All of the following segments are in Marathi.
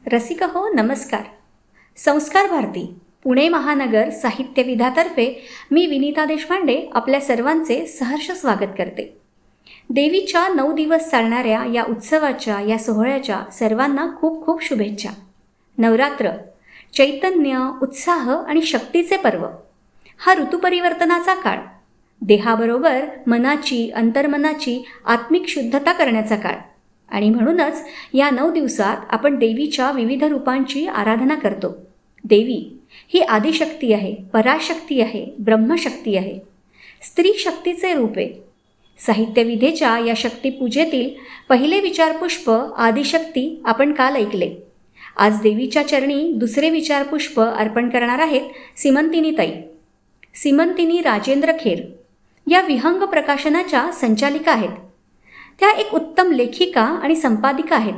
रसिक हो नमस्कार. संस्कार भारती पुणे महानगर साहित्य विधातर्फे मी विनीता देशपांडे आपल्या सर्वांचे सहर्ष स्वागत करते. देवीच्या 9 दिवस चालणाऱ्या या उत्सवाच्या या सोहळ्याच्या सर्वांना खूप खूप शुभेच्छा. नवरात्र चैतन्य, उत्साह आणि शक्तीचे पर्व. हा ऋतुपरिवर्तनाचा काळ. देहाबरोबर मनाची, अंतर्मनाची आत्मिक शुद्धता करण्याचा काळ. आणि म्हणूनच या 9 दिवसात आपण देवीच्या विविध रूपांची आराधना करतो. देवी ही आदिशक्ती आहे, पराशक्ती आहे, ब्रह्मशक्ती आहे. स्त्री शक्तीचे रूप आहे. साहित्यविधेच्या या शक्तिपूजेतील पहिले विचारपुष्प आदिशक्ती आपण काल ऐकले. आज देवीच्या चरणी दुसरे विचारपुष्प अर्पण करणार आहेत सीमंतिनीताई. सीमंतिनी राजेंद्र खेर या विहंग प्रकाशनाच्या संचालिका आहेत. त्या एक उत्तम लेखिका आणि संपादिका आहेत.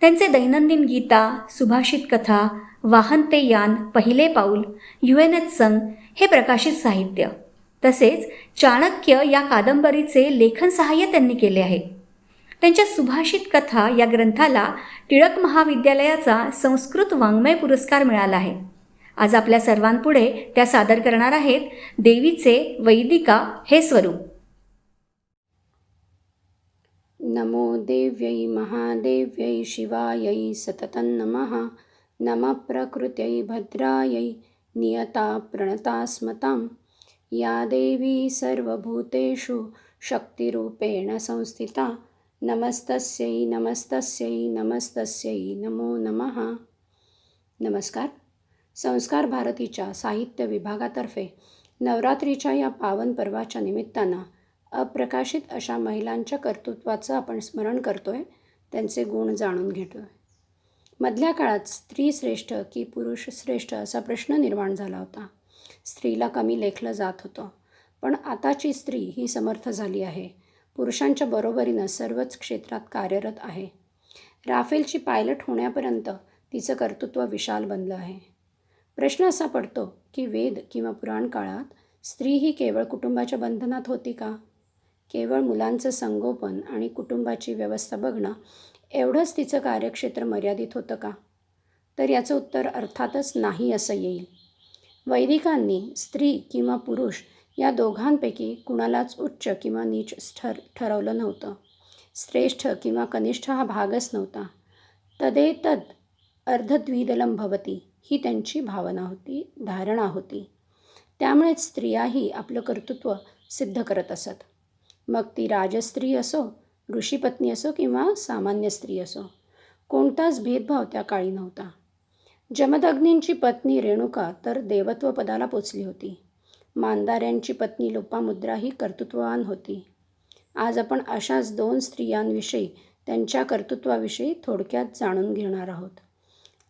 त्यांचे दैनंदिन गीता, सुभाषित कथा, वाहन ते यान, पहिले पाऊल, UNH संघ हे प्रकाशित साहित्य, तसेच चाणक्य या कादंबरीचे लेखन सहाय्य त्यांनी केले आहे. त्यांच्या सुभाषित कथा या ग्रंथाला टिळक महाविद्यालयाचा संस्कृत वाङ्मय पुरस्कार मिळाला आहे. आज आपल्या सर्वांपुढे त्या सादर करणार आहेत देवीचे वैदिका हे स्वरूप. नमो देव्यै महादेव्यै शिवायै सततं नमः. नमः प्रकृत्यै भद्रायै नियता प्रणतास्मतां. या देवी सर्वभूतेषु शक्तिरूपेण संस्थिता. नमस्तस्यै नमस्तस्यै नमस्तस्यै नमो नमः. नमस्कार. संस्कार भारतीच्या साहित्य विभागातर्फे नवरात्रीच्या या पावन पर्वाच्या निमित्तानं अप्रकाशित अशा महिलांच्या कर्तृत्वाचं आपण स्मरण करतोय, त्यांचे गुण जाणून घेतोय. मधल्या काळात स्त्री श्रेष्ठ की पुरुष श्रेष्ठ असा प्रश्न निर्माण झाला होता. स्त्रीला कमी लेखलं जात होतं. पण आताची स्त्री ही समर्थ झाली आहे. पुरुषांच्या बरोबरीनं सर्वच क्षेत्रात कार्यरत आहे. राफेलची पायलट होण्यापर्यंत तिचं कर्तृत्व विशाल बनलं आहे. प्रश्न असा पडतो की वेद किंवा पुराण काळात स्त्री ही केवळ कुटुंबाच्या बंधनात होती का? केवळ मुलांचं संगोपन आणि कुटुंबाची व्यवस्था बघणं एवढंच तिचं कार्यक्षेत्र मर्यादित होतं का? तर याचं उत्तर अर्थातच नाही असं येईल. वैदिकांनी स्त्री किंवा पुरुष या दोघांपैकी कुणालाच उच्च किंवा नीच ठरवलं नव्हतं. श्रेष्ठ किंवा कनिष्ठ हा भागच नव्हता. तदेतद अर्धद्विदलं भवती ही त्यांची भावना होती, धारणा होती. त्यामुळेच स्त्रियाही आपलं कर्तृत्व सिद्ध करत असत. मग ती राजस्त्री असो, ऋषीपत्नी असो किंवा सामान्य स्त्री असो, कोणताच भेदभाव त्या काळी नव्हता. जमदग्नींची पत्नी रेणुका तर देवत्व पदाला पोचली होती. मांदाऱ्यांची पत्नी लोपामुद्रा ही कर्तृत्ववान होती. आज आपण अशाच 2 स्त्रियांविषयी, त्यांच्या कर्तृत्वाविषयी थोडक्यात जाणून घेणार आहोत.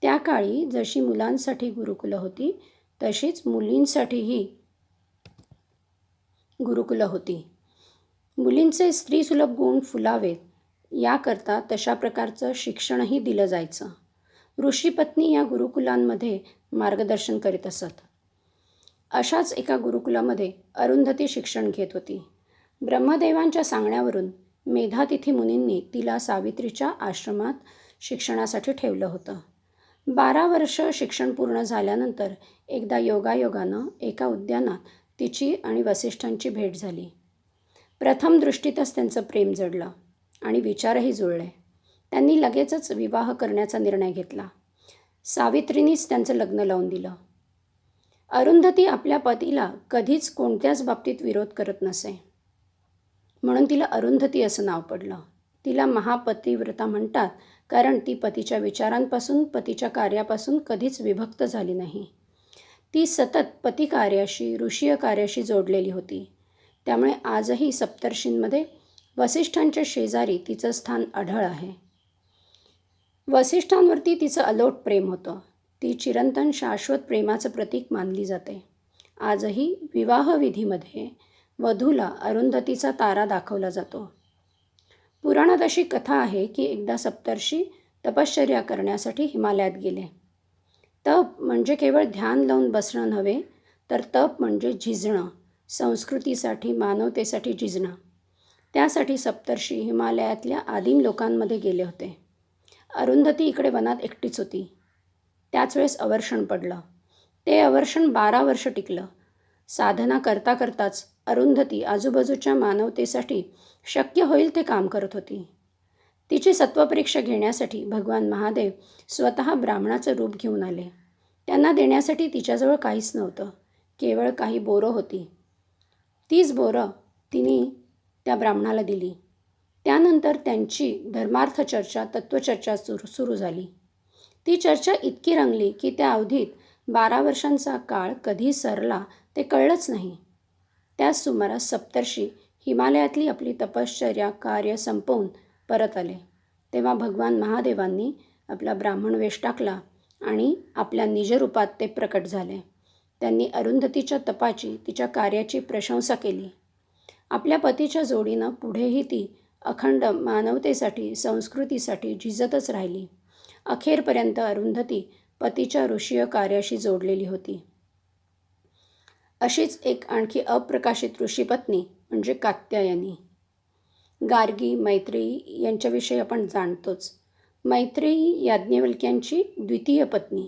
त्या काळी जशी मुलांसाठी गुरुकुलं होती, तशीच मुलींसाठीही गुरुकुलं होती. मुलींचे स्त्रीसुलभ गुण फुलावेत याकरता तशा प्रकारचं शिक्षणही दिलं जायचं. ऋषीपत्नी या गुरुकुलांमध्ये मार्गदर्शन करीत असत. अशाच एका गुरुकुलामध्ये अरुंधती शिक्षण घेत होती. ब्रह्मदेवांच्या सांगण्यावरून मेधातिथी मुनींनी तिला सावित्रीच्या आश्रमात शिक्षणासाठी ठेवलं होतं. 12 वर्ष शिक्षण पूर्ण झाल्यानंतर एकदा योगायोगानं एका उद्यानात तिची आणि वसिष्ठांची भेट झाली. प्रथम दृष्टीतच त्यांचं प्रेम जडलं आणि विचारही जुळले. त्यांनी लगेचच विवाह करण्याचा निर्णय घेतला. सावित्रीनीच त्यांचं लग्न लावून दिलं. अरुंधती आपल्या पतीला कधीच कोणत्याच बाबतीत विरोध करत नसे, म्हणून तिला अरुंधती असं नाव पडलं. तिला महापतिव्रता म्हणतात, कारण ती पतीच्या विचारांपासून, पतीच्या कार्यापासून कधीच विभक्त झाली नाही. ती सतत पतिकार्याशी, ऋषीय कार्याशी जोडलेली होती. त्यामुळे आजही सप्तर्षींमध्ये वसिष्ठांच्या शेजारी तिचं स्थान आढळ आहे. वसिष्ठांवरती तिचं अलोट प्रेम होतं. ती चिरंतन शाश्वत प्रेमाचं प्रतीक मानली जाते. आजही विवाहविधीमध्ये वधूला अरुंधतीचा तारा दाखवला जातो. पुराणात अशी कथा आहे की एकदा सप्तर्षी तपश्चर्या करण्यासाठी हिमालयात गेले. तप म्हणजे केवळ ध्यान लावून बसणं नव्हे, तर तप म्हणजे झिजणं, संस्कृतीसाठी, मानवतेसाठी झिजणं. त्यासाठी सप्तर्षी हिमालयातल्या आदिम लोकांमध्ये गेले होते. अरुंधती इकडे वनात एकटीच होती. त्याच वेळेस अवर्षण पडलं. ते अवर्षण 12 वर्ष टिकलं. साधना करता करताच अरुंधती आजूबाजूच्या मानवतेसाठी शक्य होईल ते काम करत होती. तिची सत्वपरीक्षा घेण्यासाठी भगवान महादेव स्वतः ब्राह्मणाचं रूप घेऊन आले. त्यांना देण्यासाठी तिच्याजवळ काहीच नव्हतं, केवळ काही बोरं होती. तीच बोरं तिने त्या ब्राह्मणाला दिली. त्यानंतर त्यांची धर्मार्थ चर्चा, तत्त्वचर्चा सुरू झाली. ती चर्चा इतकी रंगली की त्या अवधीत 12 वर्षांचा काळ कधी सरला ते कळलंच नाही. त्याच सुमारास सप्तर्षी हिमालयातली आपली तपश्चर्या कार्य संपवून परत आले. तेव्हा भगवान महादेवांनी आपला ब्राह्मण वेश टाकला आणि आपल्या निजरूपात ते प्रकट झाले. त्यांनी अरुंधतीच्या तपाची, तिच्या कार्याची प्रशंसा केली. आपल्या पतीच्या जोडीनं पुढेही ती अखंड मानवतेसाठी, संस्कृतीसाठी झिजतच राहिली. अखेरपर्यंत अरुंधती पतीच्या ऋषीय कार्याशी जोडलेली होती. अशीच एक आणखी अप्रकाशित ऋषीपत्नी म्हणजे कात्यायनी. गार्गी, मैत्रेयी यांच्याविषयी आपण जाणतोच. मैत्रेयी याज्ञवल्क्यांची द्वितीय पत्नी,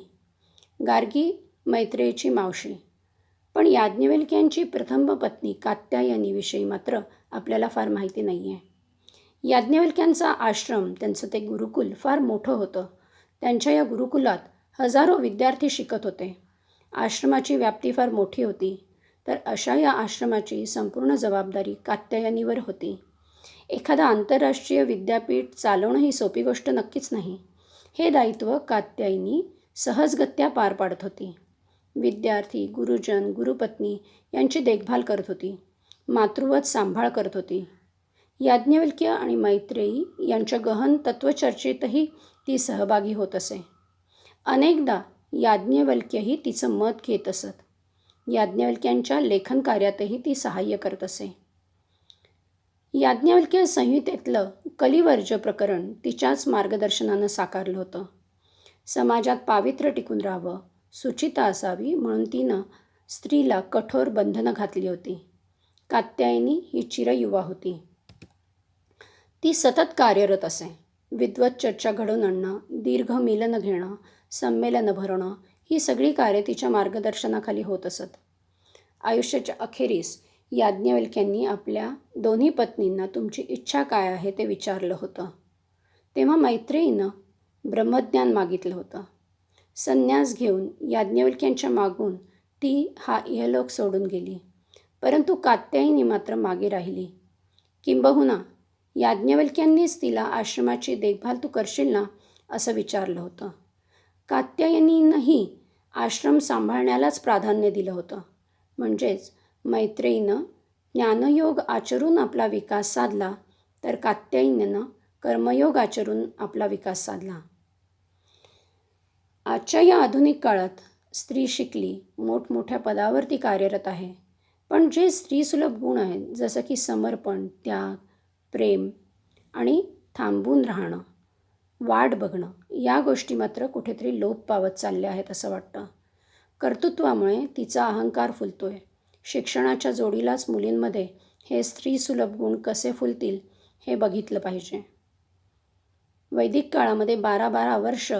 गार्गी मैत्रेयीची मावशी. पण याज्ञवल्क्यांची प्रथम पत्नी कात्यायनीविषयी मात्र आपल्याला फार माहिती नाही आहे. याज्ञवल्क्यांचा आश्रम, त्यांचं ते गुरुकुल फार मोठं होतं. त्यांच्या या गुरुकुलात हजारो विद्यार्थी शिकत होते. आश्रमाची व्याप्ती फार मोठी होती. तर अशा या आश्रमाची संपूर्ण जबाबदारी कात्यायनीवर होती. एखादा आंतरराष्ट्रीय विद्यापीठ चालवणं ही सोपी गोष्ट नक्कीच नाही. हे दायित्व कात्यायनी सहजगत्या पार पाडत होती. विद्यार्थी, गुरुजन, गुरुपत्नी यांची देखभाल करत होती. मातृवत सांभाळ करत होती. याज्ञवल्क्य आणि मैत्रेयी यांच्या गहन तत्त्वचर्चेतही ती सहभागी होत असे. अनेकदा याज्ञवल्क्यही तिचं मत घेत असत. याज्ञवल्क्यांच्या लेखन कार्यातही ती सहाय्य करत असे. याज्ञवल्क्य संहितेतलं कलिवर्ज्य प्रकरण तिच्याच मार्गदर्शनानं साकारलं होतं. समाजात पावित्र्य टिकून राहावं, सुचिता असावी म्हणून तिनं स्त्रीला कठोर बंधनं घातली होती. कात्यायनी ही चिरयुवा होती. ती सतत कार्यरत असे. विद्वत चर्चा घडवून आणणं, दीर्घ मिलन घेणं, संमेलनं भरवणं ही सगळी कार्य तिच्या मार्गदर्शनाखाली होत असत. आयुष्याच्या अखेरीस याज्ञवल्क्यांनी आपल्या दोन्ही पत्नींना तुमची इच्छा काय आहे ते विचारलं होतं. तेव्हा मैत्रेयीनं ब्रह्मज्ञान मागितलं होतं. संन्यास घेऊन याज्ञवल्क्यांच्या मागून ती हा इहलोक सोडून गेली. परंतु कात्यायनी मात्र मागे राहिली. किंबहुना याज्ञवल्क्यांनीच तिला आश्रमाची देखभाल तू करशील ना असं विचारलं होतं. कात्यायनीनंही आश्रम सांभाळण्यालाच प्राधान्य दिलं होतं. म्हणजेच मैत्रेयीनं ज्ञानयोग आचरून आपला विकास साधला, तर कात्यायनीनं कर्मयोग आचरून आपला विकास साधला. आजच्या या आधुनिक काळात स्त्री शिकली, मोठमोठ्या पदावरती कार्यरत आहे. पण जे स्त्रीसुलभ गुण आहेत, जसं की समर्पण, त्याग, प्रेम आणि थांबून राहणं, वाट बघणं, या गोष्टी मात्र कुठेतरी लोप पावत चालल्या आहेत असं वाटतं. कर्तृत्वामुळे तिचा अहंकार फुलतोय. शिक्षणाच्या जोडीलाच मुलींमध्ये हे स्त्रीसुलभ गुण कसे फुलतील हे बघितलं पाहिजे. वैदिक काळामध्ये 12-12 वर्ष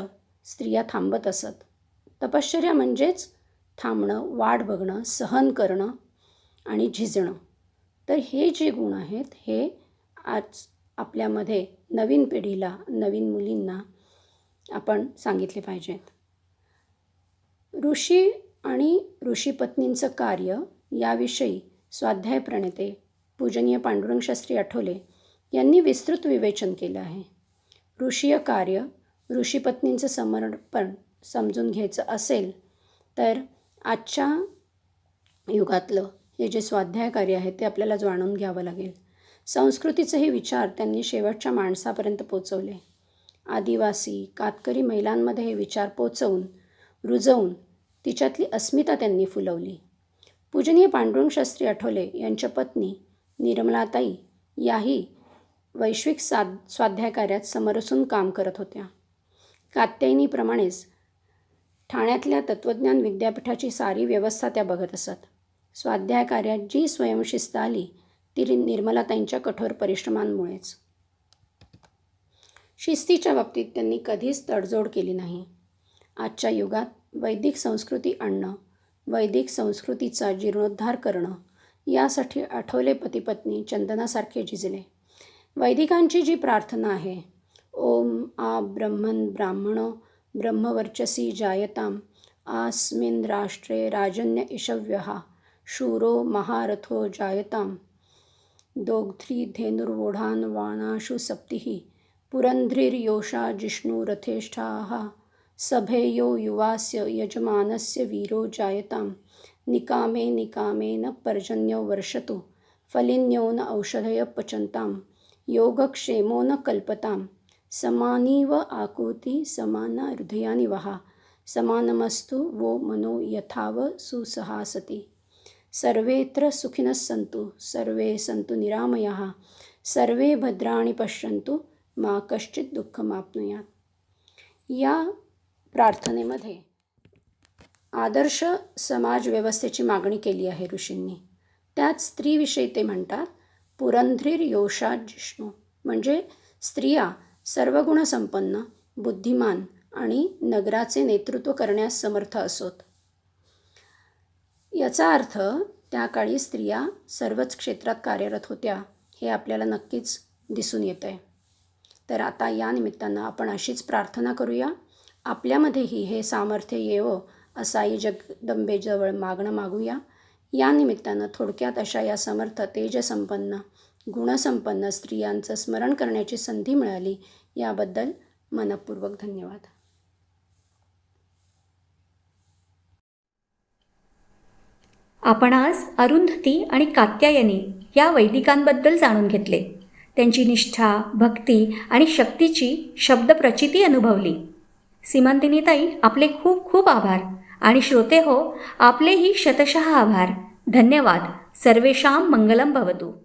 स्त्रिया थांबत असत. तपश्चर्या म्हणजेच थांबणं, वाट बघणं, सहन करणं आणि झिजणं. तर हे जे गुण आहेत हे आज आपल्यामध्ये नवीन पिढीला, नवीन मुलींना आपण सांगितले पाहिजेत. ऋषी आणि ऋषीपत्नींचं कार्य याविषयी स्वाध्याय प्रणेते पूजनीय पांडुरंग शास्त्री आठवले यांनी विस्तृत विवेचन केलं आहे. ऋषीय कार्य, ऋषीपत्नींचं समर्पण समजून घ्यायचं असेल तर आजच्या युगातलं हे जे स्वाध्याय कार्य आहे ते आपल्याला जाणून घ्यावं लागेल. संस्कृतीचेही विचार त्यांनी शेवटच्या माणसापर्यंत पोचवले. आदिवासी, कातकरी महिलांमध्ये हे विचार पोचवून, रुजवून तिच्यातली अस्मिता त्यांनी फुलवली. पूजनीय पांडुरंग शास्त्री आठवले यांच्या पत्नी निर्मलाताई याही वैश्विक स्वाध्याय कार्यात समरसून काम करत होत्या. कात्यायनीप्रमाणेच ठाण्यातल्या तत्त्वज्ञान विद्यापीठाची सारी व्यवस्था त्या बघत असत. स्वाध्याय कार्यात जी स्वयंशिस्त आली ती निर्मलाताईंच्या कठोर परिश्रमांमुळेच. शिस्तीच्या बाबतीत त्यांनी कधीच तडजोड केली नाही. आजच्या युगात वैदिक संस्कृती आणणं, वैदिक संस्कृतीचा जीर्णोद्धार करणं यासाठी आठवले पतिपत्नी चंदनासारखे झिजले. वैदिकांची जी प्रार्थना आहे, ओम आ ब्रह्मन् ब्राह्मणो ब्रह्मवर्चसी जायताम आस्मिन् राष्ट्रे राजन्य इषव्यः शूरो महारथो जायताम दोग्ध्री धेनुर्वोढान् वाणाशु सप्तिः पुरन्ध्रीर्योषा जिष्णुरथेष्ठाः सभेयो युवास्य यजमानस्य वीरो जायतां निकामे निकामे न पर्जन्यो वर्षतु फलिन्यो न औषधय पचन्तां योगक्षेमो न कल्पतां समानीव आकुति समाना हृदयानि वहा समानमस्तु वो मनो यथाव सुसहासति सर्वेत्र सुखिनः सन्तु सर्वे सन्तु निरामयाः सर्वे भद्राणि पश्यन्तु मा कश्चित् दुःखमाप्नुयात्. या प्रार्थनेमध्ये आदर्श समाज व्यवस्थेची मागणी केली आहे ऋषींनी. त्यात स्त्रीविषयी ते म्हणतात पुरंध्रीर योषा जिष्णू, म्हणजे स्त्रिया सर्वगुणसंपन्न, बुद्धिमान आणि नगराचे नेतृत्व करण्यास समर्थ असोत. याचा अर्थ त्या काळी स्त्रिया सर्वच क्षेत्रात कार्यरत होत्या हे आपल्याला नक्कीच दिसून येतं आहे. तर आता या निमित्तानं आपण अशीच प्रार्थना करूया, आपल्यामध्येही हे सामर्थ्य येवो असं आई जगदंबेजवळ मागणं मागूया. या निमित्तानं थोडक्यात अशा या समर्थ, तेजसंपन्न, गुणसंपन्न स्त्रियांचं स्मरण करण्याची संधी मिळाली, याबद्दल मनःपूर्वक धन्यवाद. आपण आज अरुंधती आणि कात्यायनी या वैदिकांबद्दल जाणून घेतले. त्यांची निष्ठा, भक्ती आणि शक्तीची शब्दप्रचिती अनुभवली. सीमांतिनीताई, आपले खूप खूप आभार. आणि श्रोते हो, आपलेही शतशः आभार. धन्यवाद. सर्वेषां मंगलम भवतु.